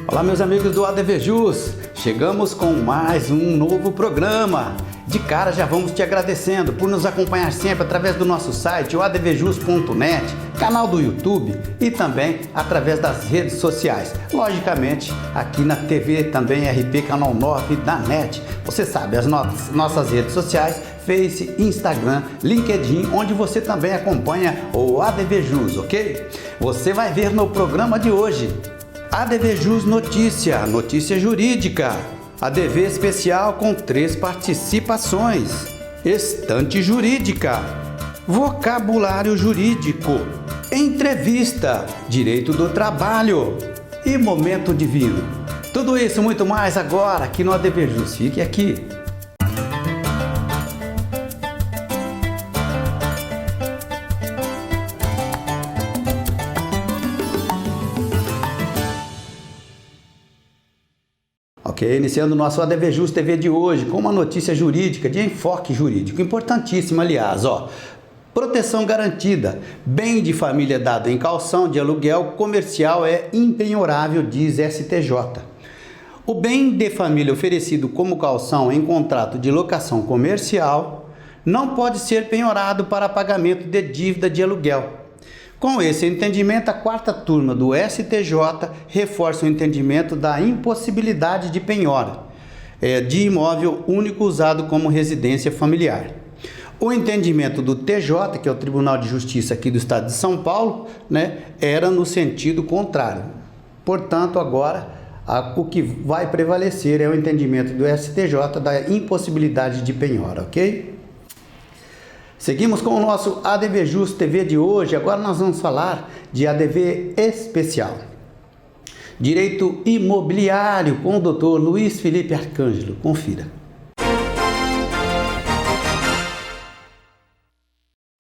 Olá, meus amigos do ADV Jus, chegamos com mais um novo programa. De cara já vamos te agradecendo por nos acompanhar sempre através do nosso site, o advjus.net, canal do YouTube e também através das redes sociais. Logicamente, aqui na TV também RP Canal 9 da NET. Você sabe, as nossas redes sociais, Face, Instagram, LinkedIn, onde você também acompanha o ADV Jus, ok? Você vai ver no programa de hoje ADV Jus Notícia, notícia jurídica, ADV especial com 3 participações, estante jurídica, vocabulário jurídico, entrevista, direito do trabalho e momento divino. Tudo isso e muito mais agora aqui no ADV Jus. Fique aqui. Ok, iniciando o nosso ADV Jus TV de hoje com uma notícia jurídica de enfoque jurídico, importantíssima aliás, proteção garantida, bem de família dado em calção de aluguel comercial é impenhorável, diz STJ. O bem de família oferecido como calção em contrato de locação comercial não pode ser penhorado para pagamento de dívida de aluguel. Com esse entendimento, a 4ª turma do STJ reforça o entendimento da impossibilidade de penhora de imóvel único usado como residência familiar. O entendimento do TJ, que é o Tribunal de Justiça aqui do Estado de São Paulo, era no sentido contrário. Portanto, agora o que vai prevalecer é o entendimento do STJ da impossibilidade de penhora, ok? Seguimos com o nosso ADV Jus TV de hoje. Agora nós vamos falar de ADV especial. Direito imobiliário com o Dr. Luiz Felipe Arcângelo. Confira.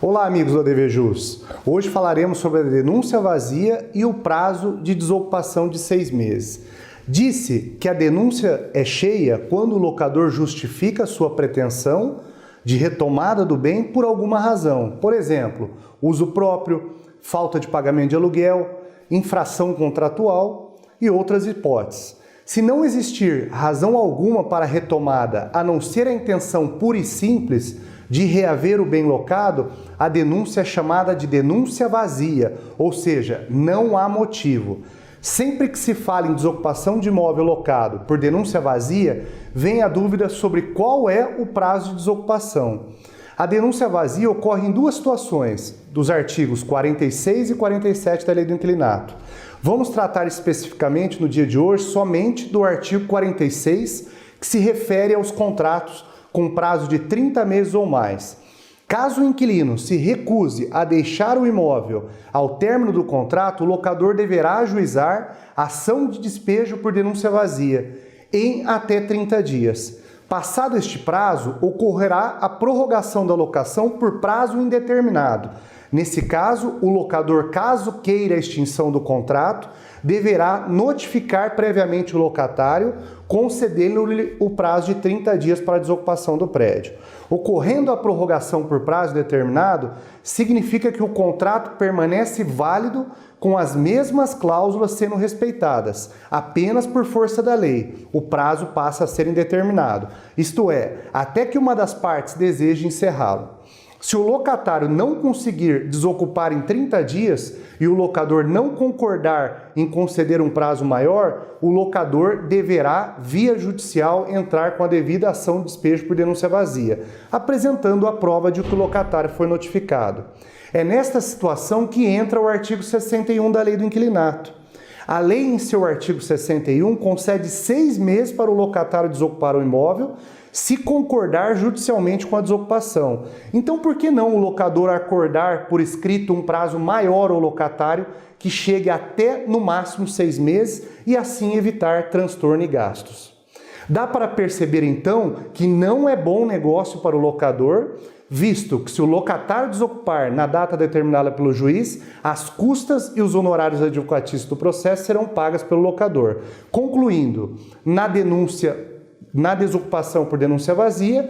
Olá, amigos do ADV Jus. Hoje falaremos sobre a denúncia vazia e o prazo de desocupação de 6 meses. Disse que a denúncia é cheia quando o locador justifica sua pretensão de retomada do bem por alguma razão. Por exemplo, uso próprio, falta de pagamento de aluguel, infração contratual e outras hipóteses. Se não existir razão alguma para a retomada, a não ser a intenção pura e simples de reaver o bem locado, a denúncia é chamada de denúncia vazia, ou seja, não há motivo. Sempre que se fala em desocupação de imóvel locado por denúncia vazia, vem a dúvida sobre qual é o prazo de desocupação. A denúncia vazia ocorre em 2 situações, dos artigos 46 e 47 da Lei do Inquilinato. Vamos tratar especificamente no dia de hoje somente do artigo 46, que se refere aos contratos com prazo de 30 meses ou mais. Caso o inquilino se recuse a deixar o imóvel ao término do contrato, o locador deverá ajuizar ação de despejo por denúncia vazia em até 30 dias. Passado este prazo, ocorrerá a prorrogação da locação por prazo indeterminado. Nesse caso, o locador, caso queira a extinção do contrato, deverá notificar previamente o locatário, concedendo-lhe o prazo de 30 dias para a desocupação do prédio. Ocorrendo a prorrogação por prazo determinado, significa que o contrato permanece válido com as mesmas cláusulas sendo respeitadas, apenas por força da lei. O prazo passa a ser indeterminado, isto é, até que uma das partes deseje encerrá-lo. Se o locatário não conseguir desocupar em 30 dias e o locador não concordar em conceder um prazo maior, o locador deverá, via judicial, entrar com a devida ação de despejo por denúncia vazia, apresentando a prova de que o locatário foi notificado. É nesta situação que entra o artigo 61 da Lei do Inquilinato. A lei, em seu artigo 61, concede 6 meses para o locatário desocupar o imóvel, se concordar judicialmente com a desocupação. Então, por que não o locador acordar por escrito um prazo maior ao locatário que chegue até, no máximo, 6 meses e assim evitar transtorno e gastos? Dá para perceber, então, que não é bom negócio para o locador, visto que se o locatário desocupar na data determinada pelo juiz, as custas e os honorários advocatícios do processo serão pagas pelo locador. Concluindo, na desocupação por denúncia vazia,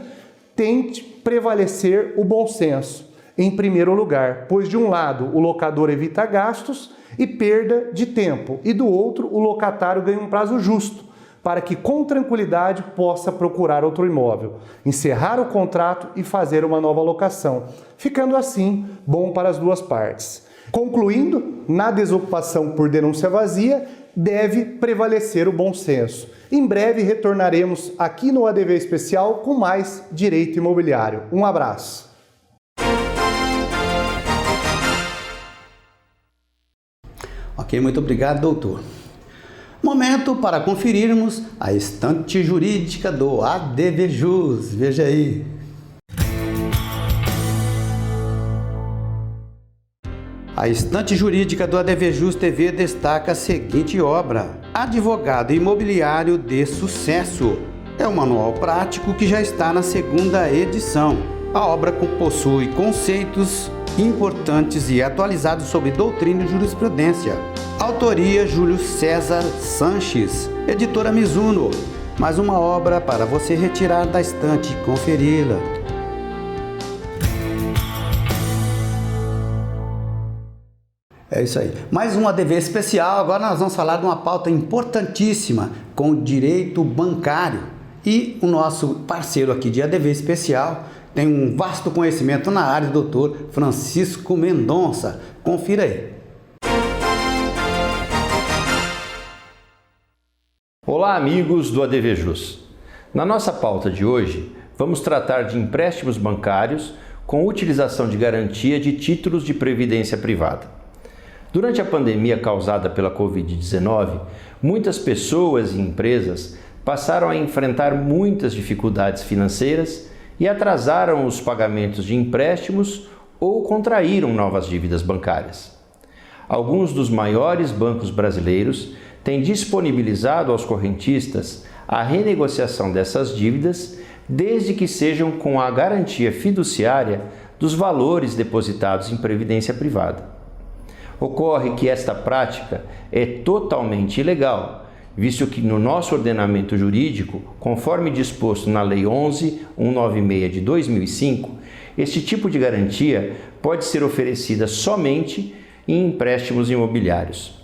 tente prevalecer o bom senso. em primeiro lugar, pois de um lado o locador evita gastos e perda de tempo, e do outro o locatário ganha um prazo justo, para que com tranquilidade possa procurar outro imóvel, encerrar o contrato e fazer uma nova locação, ficando assim bom para as duas partes. Concluindo, na desocupação por denúncia vazia, deve prevalecer o bom senso. Em breve retornaremos aqui no ADV Especial com mais direito imobiliário. Um abraço. Ok, muito obrigado, doutor. Momento para conferirmos a estante jurídica do ADV Jus. Veja aí. A estante jurídica do ADV Jus TV destaca a seguinte obra: Advogado Imobiliário de Sucesso. É um manual prático que já está na segunda edição. A obra possui conceitos importantes e atualizados sobre doutrina e jurisprudência. Autoria Júlio César Sanches, editora Mizuno. Mais uma obra para você retirar da estante e conferi-la. É isso aí. Mais um ADV especial. Agora nós vamos falar de uma pauta importantíssima com o direito bancário. E o nosso parceiro aqui de ADV especial tem um vasto conhecimento na área, do Dr. Francisco Mendonça. Confira aí. Olá, amigos do ADV Jus. Na nossa pauta de hoje, vamos tratar de empréstimos bancários com utilização de garantia de títulos de previdência privada. Durante a pandemia causada pela Covid-19, muitas pessoas e empresas passaram a enfrentar muitas dificuldades financeiras e atrasaram os pagamentos de empréstimos ou contraíram novas dívidas bancárias. Alguns dos maiores bancos brasileiros têm disponibilizado aos correntistas a renegociação dessas dívidas, desde que sejam com a garantia fiduciária dos valores depositados em previdência privada. Ocorre que esta prática é totalmente ilegal, visto que no nosso ordenamento jurídico, conforme disposto na Lei 11.196 de 2005, este tipo de garantia pode ser oferecida somente em empréstimos imobiliários.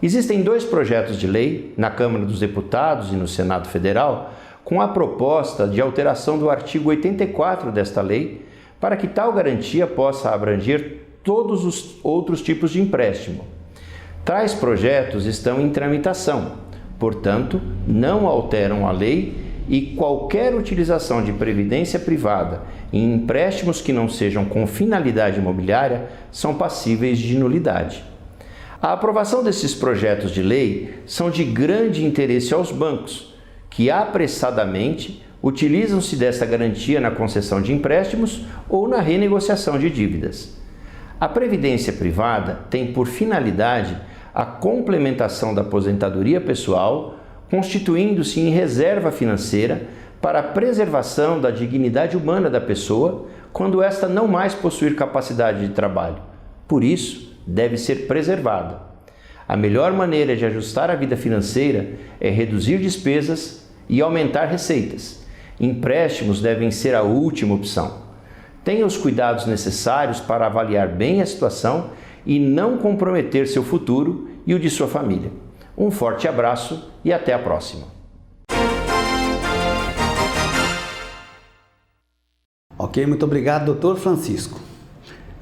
Existem dois projetos de lei, na Câmara dos Deputados e no Senado Federal, com a proposta de alteração do artigo 84 desta lei, para que tal garantia possa abranger todos os outros tipos de empréstimo. Tais projetos estão em tramitação, portanto, não alteram a lei, e qualquer utilização de previdência privada em empréstimos que não sejam com finalidade imobiliária são passíveis de nulidade. A aprovação desses projetos de lei são de grande interesse aos bancos, que apressadamente utilizam-se desta garantia na concessão de empréstimos ou na renegociação de dívidas. A previdência privada tem por finalidade a complementação da aposentadoria pessoal, constituindo-se em reserva financeira para a preservação da dignidade humana da pessoa quando esta não mais possuir capacidade de trabalho. Por isso, deve ser preservada. A melhor maneira de ajustar a vida financeira é reduzir despesas e aumentar receitas. Empréstimos devem ser a última opção. Tenha os cuidados necessários para avaliar bem a situação e não comprometer seu futuro e o de sua família. Um forte abraço e até a próxima. Ok, muito obrigado, doutor Francisco.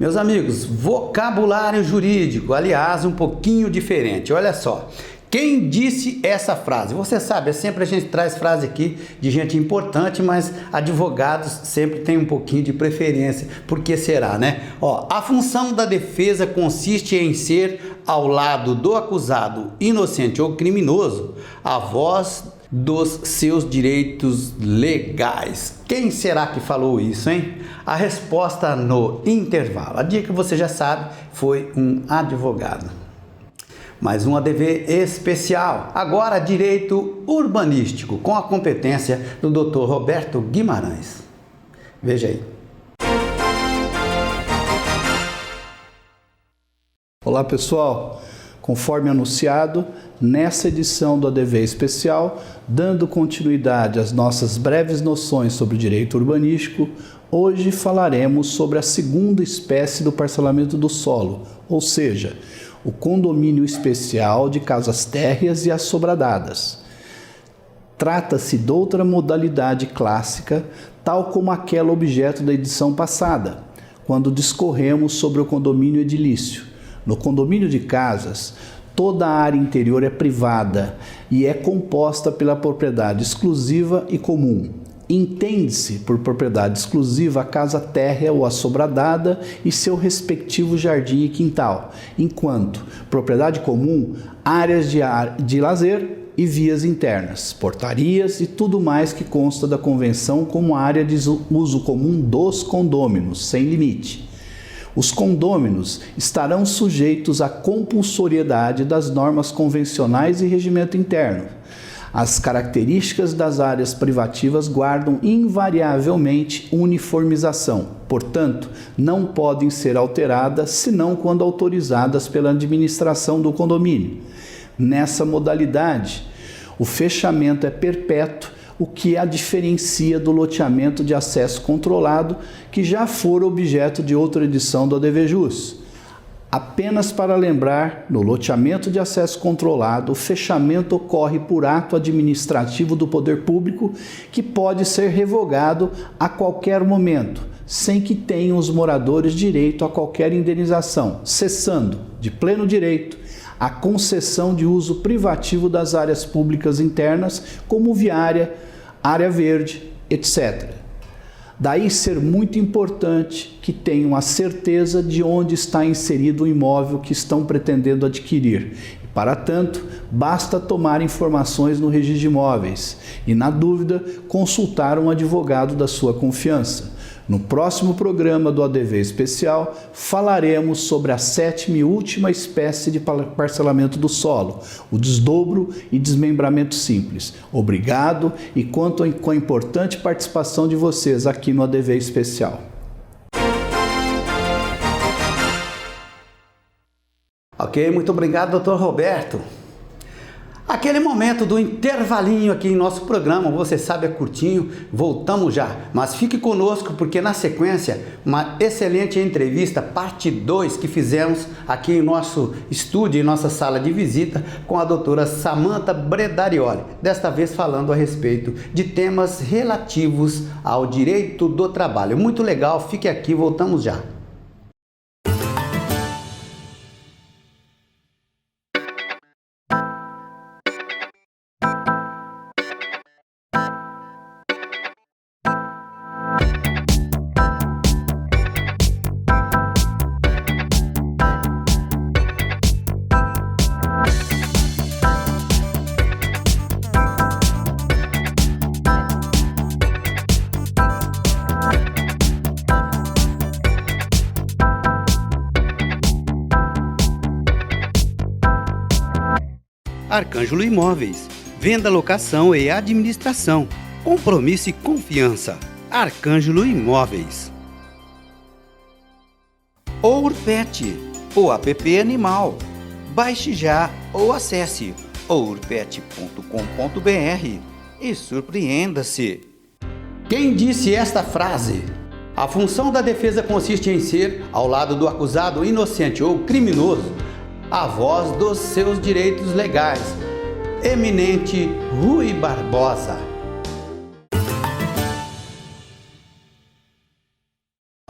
Meus amigos, vocabulário jurídico, aliás, um pouquinho diferente. Olha só, quem disse essa frase? Você sabe, sempre a gente traz frase aqui de gente importante, mas advogados sempre têm um pouquinho de preferência. Por que será, né? Ó, a função da defesa consiste em ser, ao lado do acusado inocente ou criminoso, a voz dos seus direitos legais. Quem será que falou isso, hein? A resposta no intervalo. A dica você já sabe, foi um advogado. Mais um ADV especial. Agora, direito urbanístico, com a competência do Dr. Roberto Guimarães. Veja aí. Olá, pessoal. Conforme anunciado, nessa edição do ADV especial, dando continuidade às nossas breves noções sobre direito urbanístico, Hoje falaremos sobre a segunda espécie do parcelamento do solo, ou seja, o condomínio especial de casas térreas e assobradadas. Trata-se de outra modalidade clássica, tal como aquela objeto da edição passada, quando discorremos sobre o condomínio edilício. No condomínio de casas, toda a área interior é privada e é composta pela propriedade exclusiva e comum. Entende-se por propriedade exclusiva a casa térrea ou assobradada e seu respectivo jardim e quintal, enquanto propriedade comum, áreas de lazer e vias internas, portarias e tudo mais que consta da convenção como área de uso comum dos condôminos, sem limite. Os condôminos estarão sujeitos à compulsoriedade das normas convencionais e regimento interno. As características das áreas privativas guardam invariavelmente uniformização, portanto, não podem ser alteradas senão quando autorizadas pela administração do condomínio. Nessa modalidade, o fechamento é perpétuo, o que a diferencia do loteamento de acesso controlado, que já for objeto de outra edição do ADVJus. Apenas para lembrar, no loteamento de acesso controlado, o fechamento ocorre por ato administrativo do poder público, que pode ser revogado a qualquer momento, sem que tenham os moradores direito a qualquer indenização, cessando, de pleno direito, a concessão de uso privativo das áreas públicas internas, como viária, área verde, etc. Daí ser muito importante que tenham a certeza de onde está inserido o imóvel que estão pretendendo adquirir. E, para tanto, basta tomar informações no registro de imóveis e, na dúvida, consultar um advogado da sua confiança. No próximo programa do ADV Especial, falaremos sobre a sétima e última espécie de parcelamento do solo, o desdobro e desmembramento simples. Obrigado e conto com a importante participação de vocês aqui no ADV Especial. Ok, muito obrigado, Dr. Roberto. Aquele momento do intervalinho aqui em nosso programa, você sabe, é curtinho, voltamos já. Mas fique conosco porque na sequência, uma excelente entrevista, parte 2, que fizemos aqui em nosso estúdio, em nossa sala de visita, com a doutora Samantha Bredarioli. Desta vez falando a respeito de temas relativos ao direito do trabalho. Muito legal, fique aqui, voltamos já. Arcângelo Imóveis, venda, locação e administração, compromisso e confiança. Arcângelo Imóveis. Ourpet, o app animal. Baixe já ou acesse ourpet.com.br e surpreenda-se. Quem disse esta frase? A função da defesa consiste em ser, ao lado do acusado inocente ou criminoso, a voz dos seus direitos legais. Eminente Rui Barbosa.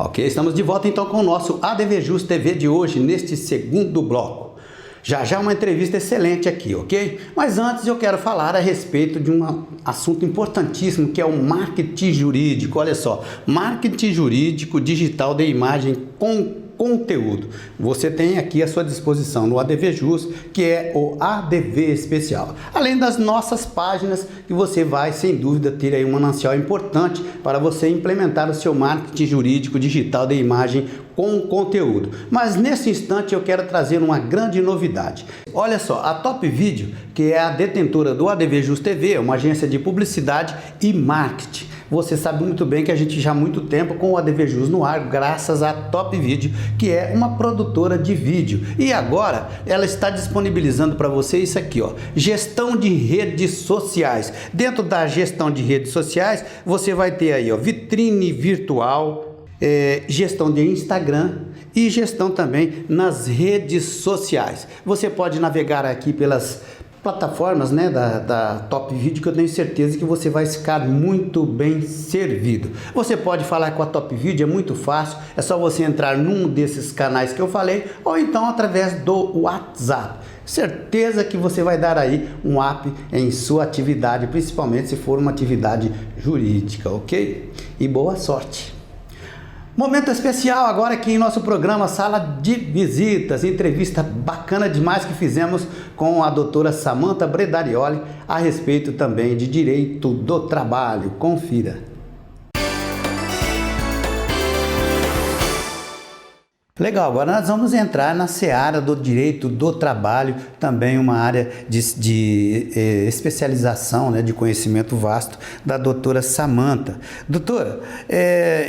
Ok, estamos de volta então com o nosso ADVJus TV de hoje, neste segundo bloco. Já uma entrevista excelente aqui, ok? Mas antes eu quero falar a respeito de um assunto importantíssimo, que é o marketing jurídico. Olha só, marketing jurídico digital de imagem com conteúdo. Você tem aqui à sua disposição no ADVJus, que é o ADV Especial. Além das nossas páginas, que você vai, sem dúvida, ter aí um manancial importante para você implementar o seu marketing jurídico digital de imagem com conteúdo. Mas nesse instante eu quero trazer uma grande novidade. Olha só, a Top Video, que é a detentora do ADVJus TV, uma agência de publicidade e marketing. Você sabe muito bem que a gente já há muito tempo com o ADVJus no ar, graças à Top Video, que é uma produtora de vídeo. E agora ela está disponibilizando para você isso aqui, ó, gestão de redes sociais. Dentro da gestão de redes sociais, você vai ter aí, ó, vitrine virtual, gestão de Instagram e gestão também nas redes sociais. Você pode navegar aqui pelas plataformas, né, da Top Video, que eu tenho certeza que você vai ficar muito bem servido. Você pode falar com a Top Video, é muito fácil, é só você entrar num desses canais que eu falei, ou então através do WhatsApp. Certeza que você vai dar aí um up em sua atividade, principalmente se for uma atividade jurídica, ok? E boa sorte! Momento especial agora aqui em nosso programa Sala de Visitas, entrevista bacana demais que fizemos com a doutora Samantha Bredarioli a respeito também de direito do trabalho. Confira. Legal, agora nós vamos entrar na seara do direito do trabalho, também uma área de especialização, né, de conhecimento vasto da doutora Samantha. Doutora,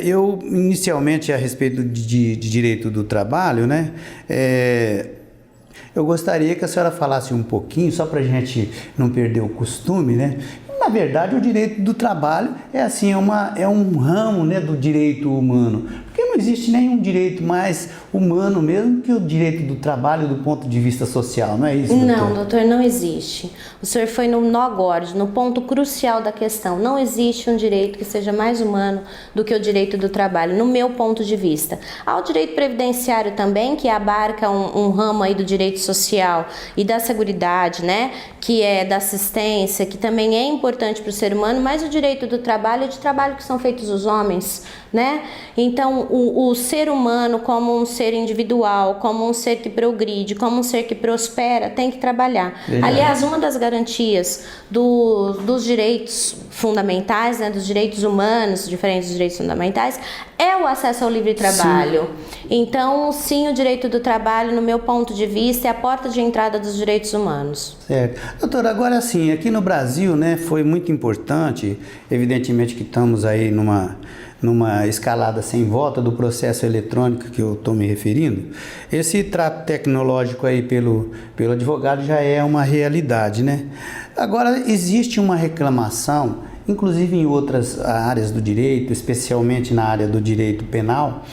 eu inicialmente a respeito de direito do trabalho, né, eu gostaria que a senhora falasse um pouquinho, só para a gente não perder o costume, né? Na verdade, o direito do trabalho é assim, é um ramo, né, do direito humano, porque não existe nenhum direito mais humano mesmo que o direito do trabalho do ponto de vista social, não é isso, doutor? Não, doutor, não existe. O senhor foi no nó gordo, no ponto crucial da questão. Não existe um direito que seja mais humano do que o direito do trabalho, no meu ponto de vista. Há o direito previdenciário também, que abarca um ramo aí do direito social e da seguridade, né, que é da assistência, que também é importante para o ser humano, mas o direito do trabalho é de trabalho que são feitos os homens, né? Então, o ser humano como um ser individual, como um ser que progride, como um ser que prospera, tem que trabalhar. Aliás, uma das garantias dos direitos fundamentais, né, dos direitos humanos, diferentes dos direitos fundamentais, é o acesso ao livre trabalho. Sim. Então, sim, o direito do trabalho, no meu ponto de vista, é a porta de entrada dos direitos humanos. Certo. Doutora, agora sim, aqui no Brasil, né, foi muito importante, evidentemente que estamos aí numa escalada sem volta do processo eletrônico que eu estou me referindo. Esse trato tecnológico aí pelo advogado já é uma realidade, né? Agora, existe uma reclamação, inclusive em outras áreas do direito, especialmente na área do direito penal,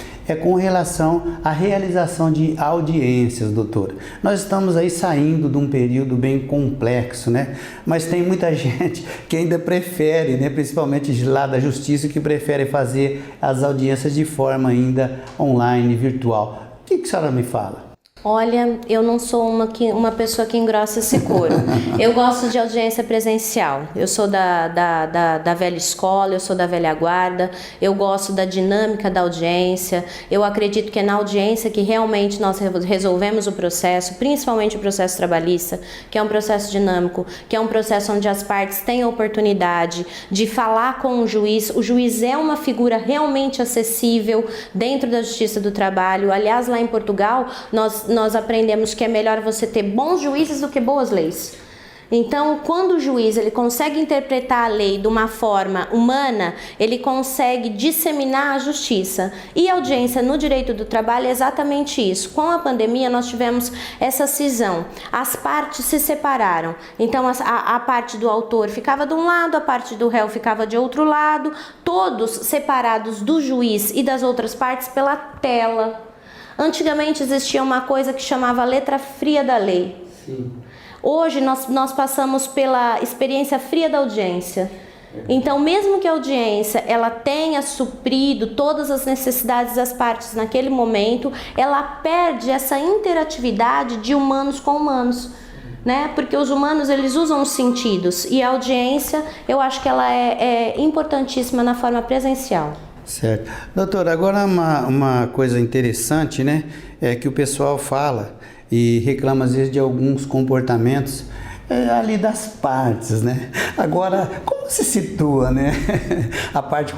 com relação à realização de audiências, doutora. Nós estamos aí saindo de um período bem complexo, né? Mas tem muita gente que ainda prefere, né, principalmente de lá da justiça, que prefere fazer as audiências de forma ainda online, virtual. O que a senhora me fala? Olha, eu não sou uma pessoa que engrossa esse couro. Eu gosto de audiência presencial. Eu sou da velha escola, eu sou da velha guarda. Eu gosto da dinâmica da audiência. Eu acredito que é na audiência que realmente nós resolvemos o processo, principalmente o processo trabalhista, que é um processo dinâmico, que é um processo onde as partes têm a oportunidade de falar com o juiz. O juiz é uma figura realmente acessível dentro da Justiça do Trabalho. Aliás, lá em Portugal, nós aprendemos que é melhor você ter bons juízes do que boas leis. Então, quando o juiz ele consegue interpretar a lei de uma forma humana, ele consegue disseminar a justiça. E a audiência no direito do trabalho é exatamente isso. Com a pandemia, nós tivemos essa cisão. As partes se separaram. Então, a parte do autor ficava de um lado, a parte do réu ficava de outro lado, todos separados do juiz e das outras partes pela tela. Antigamente existia uma coisa que chamava letra fria da lei. Sim. Hoje nós passamos pela experiência fria da audiência. Então, mesmo que a audiência ela tenha suprido todas as necessidades das partes naquele momento, ela perde essa interatividade de humanos com humanos, né? Porque os humanos eles usam os sentidos e a audiência eu acho que ela é importantíssima na forma presencial. Certo. Doutora, agora uma coisa interessante, né, é que o pessoal fala e reclama às vezes de alguns comportamentos ali das partes, né? Agora, como se situa, né, a parte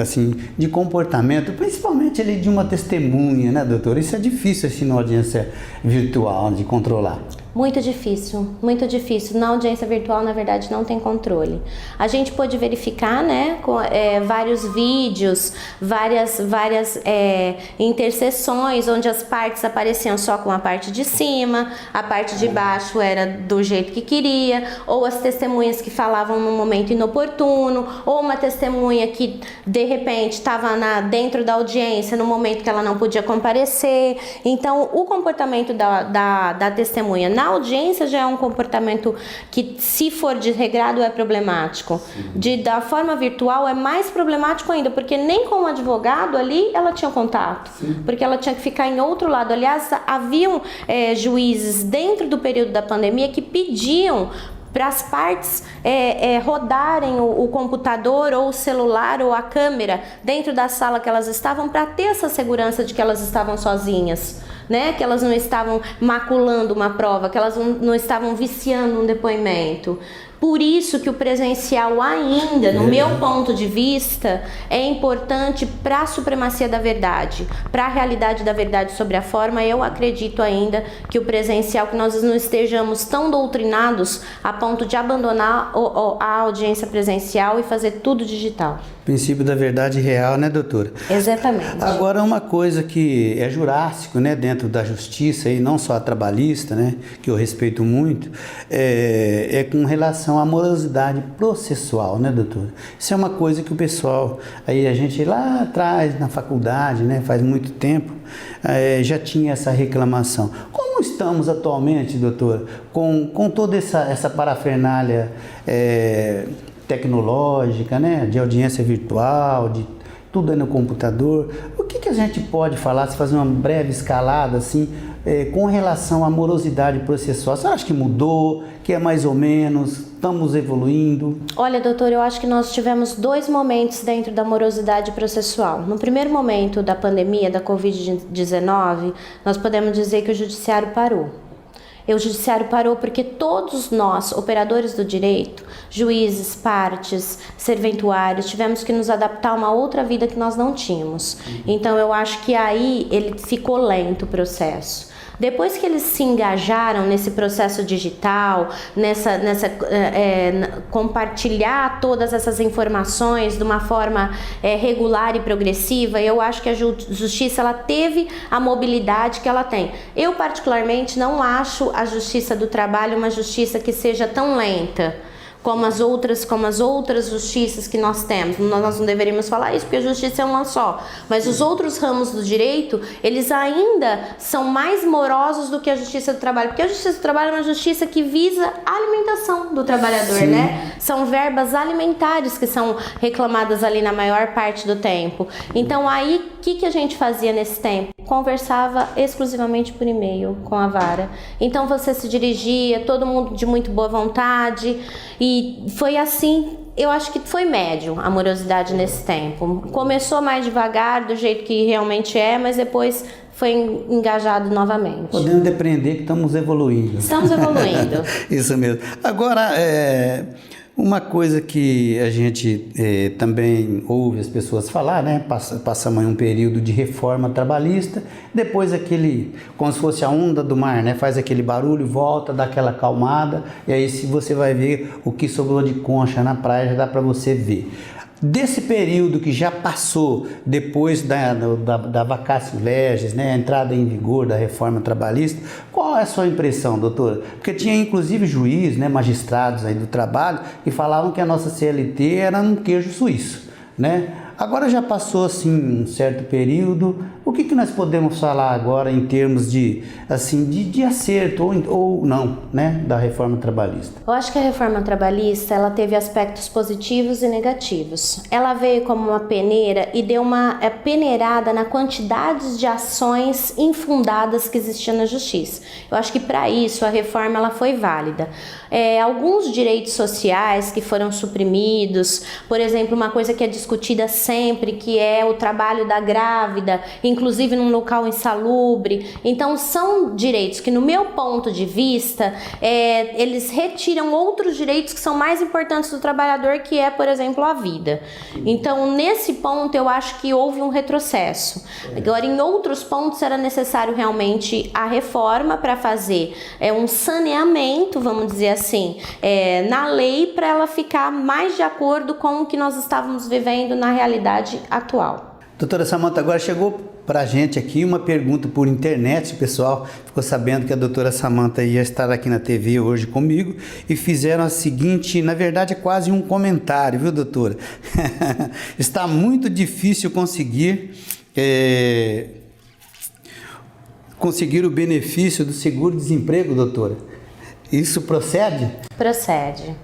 assim, de comportamento, principalmente ali de uma testemunha, né, doutor? Isso é difícil assim na audiência virtual de controlar. Muito difícil, muito difícil. Na audiência virtual, na verdade, não tem controle. A gente pôde verificar, né, com vários vídeos, várias interseções, onde as partes apareciam só com a parte de cima, a parte de baixo era do jeito que queria, ou as testemunhas que falavam num momento inoportuno, ou uma testemunha que, de repente, estava dentro da audiência no momento que ela não podia comparecer. Então, o comportamento da testemunha na audiência já é um comportamento que, se for desregrado, é problemático. Da forma virtual é mais problemático ainda, porque nem com o advogado ali ela tinha contato. Sim. Porque ela tinha que ficar em outro lado. Aliás, haviam juízes dentro do período da pandemia que pediam para as partes rodarem o computador ou o celular ou a câmera dentro da sala que elas estavam, para ter essa segurança de que elas estavam sozinhas, né? Que elas não estavam maculando uma prova, que elas não estavam viciando um depoimento. Por isso que o presencial ainda, no meu ponto de vista, é importante para a supremacia da verdade, para a realidade da verdade sobre a forma. Eu acredito ainda que o presencial, que nós não estejamos tão doutrinados a ponto de abandonar a audiência presencial e fazer tudo digital. Princípio da verdade real, né, doutora? Exatamente. Agora, uma coisa que é jurássico, né, dentro da justiça, e não só a trabalhista, né, que eu respeito muito, é com relação à morosidade processual, né, doutora? Isso é uma coisa que o pessoal, aí a gente lá atrás, na faculdade, né, faz muito tempo, já tinha essa reclamação. Como estamos atualmente, doutora, com toda essa parafernália tecnológica, né, de audiência virtual, de tudo aí no computador? O que a gente pode falar, se fazer uma breve escalada assim, com relação à morosidade processual? Você acha que mudou, que é mais ou menos, estamos evoluindo? Olha, doutor, eu acho que nós tivemos 2 momentos dentro da morosidade processual. No primeiro momento da pandemia, da Covid-19, nós podemos dizer que o judiciário parou. O judiciário parou porque todos nós, operadores do direito, juízes, partes, serventuários, tivemos que nos adaptar a uma outra vida que nós não tínhamos. Então, eu acho que aí ele ficou lento o processo. Depois que eles se engajaram nesse processo digital, compartilhar todas essas informações de uma forma regular e progressiva, eu acho que a justiça ela teve a mobilidade que ela tem. Eu, particularmente, não acho a justiça do trabalho uma justiça que seja tão lenta como as outras justiças que nós temos. Nós não deveríamos falar isso, porque a justiça é uma só. Mas os outros ramos do direito, eles ainda são mais morosos do que a justiça do trabalho. Porque a justiça do trabalho é uma justiça que visa a alimentação do trabalhador, sim, né? São verbas alimentares que são reclamadas ali na maior parte do tempo. Então, aí, o que a gente fazia nesse tempo? Conversava exclusivamente por e-mail com a vara. Então, você se dirigia, todo mundo de muito boa vontade, e foi assim, eu acho que foi médio a morosidade nesse tempo. Começou mais devagar, do jeito que realmente é, mas depois foi engajado novamente. Podemos depreender que estamos evoluindo. Estamos evoluindo. Isso mesmo. Agora, uma coisa que a gente também ouve as pessoas falar, né? Passamos em um período de reforma trabalhista, depois como se fosse a onda do mar, né? Faz aquele barulho, volta, dá aquela acalmada, e aí se você vai ver o que sobrou de concha na praia, já dá para você ver. Desse período que já passou, depois da vacatio legis, né, a entrada em vigor da reforma trabalhista, qual é a sua impressão, doutora? Porque tinha inclusive juízes, né, magistrados aí do trabalho, que falavam que a nossa CLT era um queijo suíço, né? Agora já passou assim um certo período, o que nós podemos falar agora em termos de acerto ou não, né, da reforma trabalhista? Eu acho que a reforma trabalhista ela teve aspectos positivos e negativos. Ela veio como uma peneira e deu uma peneirada na quantidade de ações infundadas que existiam na justiça. Eu acho que para isso a reforma ela foi válida. Alguns direitos sociais que foram suprimidos, por exemplo, uma coisa que é discutida sempre, que é o trabalho da grávida, inclusive num local insalubre. Então são direitos que, no meu ponto de vista, eles retiram outros direitos que são mais importantes do trabalhador, que é, por exemplo, a vida. Então, nesse ponto, eu acho que houve um retrocesso. Agora, em outros pontos, era necessário realmente a reforma para fazer um saneamento, vamos dizer assim, na lei, para ela ficar mais de acordo com o que nós estávamos vivendo na realidade atual. Doutora Samanta, agora chegou para a gente aqui uma pergunta por internet. O pessoal ficou sabendo que a doutora Samanta ia estar aqui na TV hoje comigo e fizeram a seguinte, na verdade é quase um comentário, viu, doutora? Está muito difícil conseguir o benefício do seguro-desemprego, doutora. Isso procede? Procede.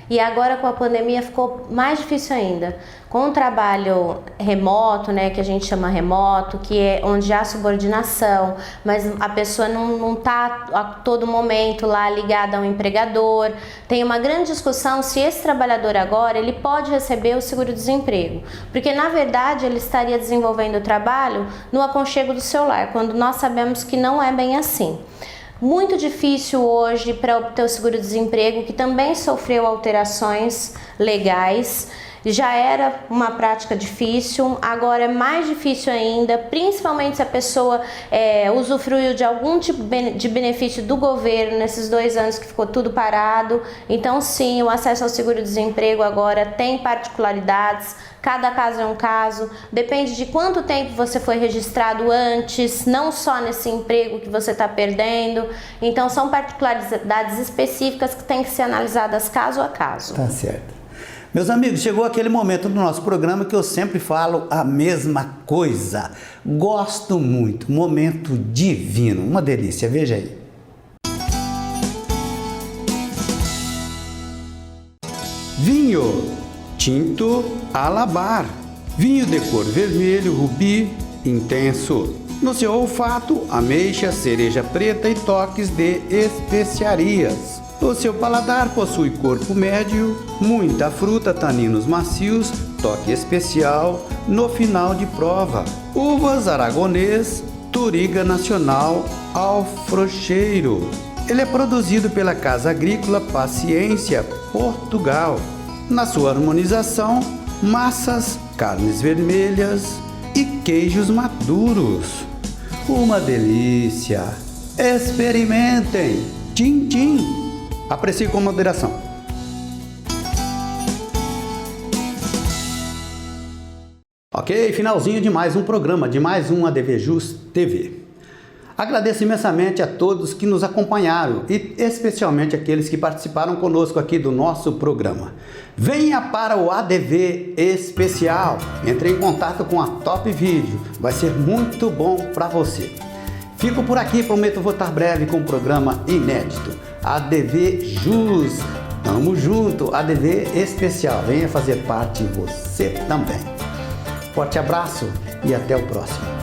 E agora com a pandemia ficou mais difícil ainda. Com o trabalho remoto, né, que a gente chama remoto, que é onde há subordinação, mas a pessoa não está a todo momento lá ligada a um empregador. Tem uma grande discussão se esse trabalhador agora ele pode receber o seguro-desemprego, porque na verdade ele estaria desenvolvendo o trabalho no aconchego do seu lar, quando nós sabemos que não é bem assim. Muito difícil hoje para obter o seguro-desemprego, que também sofreu alterações legais. Já era uma prática difícil, agora é mais difícil ainda, principalmente se a pessoa usufruiu de algum tipo de benefício do governo nesses 2 anos que ficou tudo parado. Então sim, o acesso ao seguro-desemprego agora tem particularidades, cada caso é um caso, depende de quanto tempo você foi registrado antes, não só nesse emprego que você está perdendo. Então são particularidades específicas que têm que ser analisadas caso a caso. Tá certo. Meus amigos, chegou aquele momento do nosso programa que eu sempre falo a mesma coisa. Gosto muito, momento divino, uma delícia, veja aí. Vinho tinto Alabar, vinho de cor vermelho, rubi, intenso. No seu olfato, ameixa, cereja preta e toques de especiarias. O seu paladar possui corpo médio, muita fruta, taninos macios, toque especial no final de prova. Uvas aragonês, Touriga Nacional, Alfrocheiro. Ele é produzido pela Casa Agrícola Paciência, Portugal. Na sua harmonização, massas, carnes vermelhas e queijos maduros. Uma delícia! Experimentem! Tchim, tchim! Aprecie com moderação. Ok, finalzinho de mais um programa, de mais um ADVJus TV. Agradeço imensamente a todos que nos acompanharam e especialmente aqueles que participaram conosco aqui do nosso programa. Venha para o ADV Especial, entre em contato com a Top Vídeo, vai ser muito bom para você. Fico por aqui, prometo voltar breve com um programa inédito. ADVJus, tamo junto, ADV Especial, venha fazer parte você também. Forte abraço e até o próximo.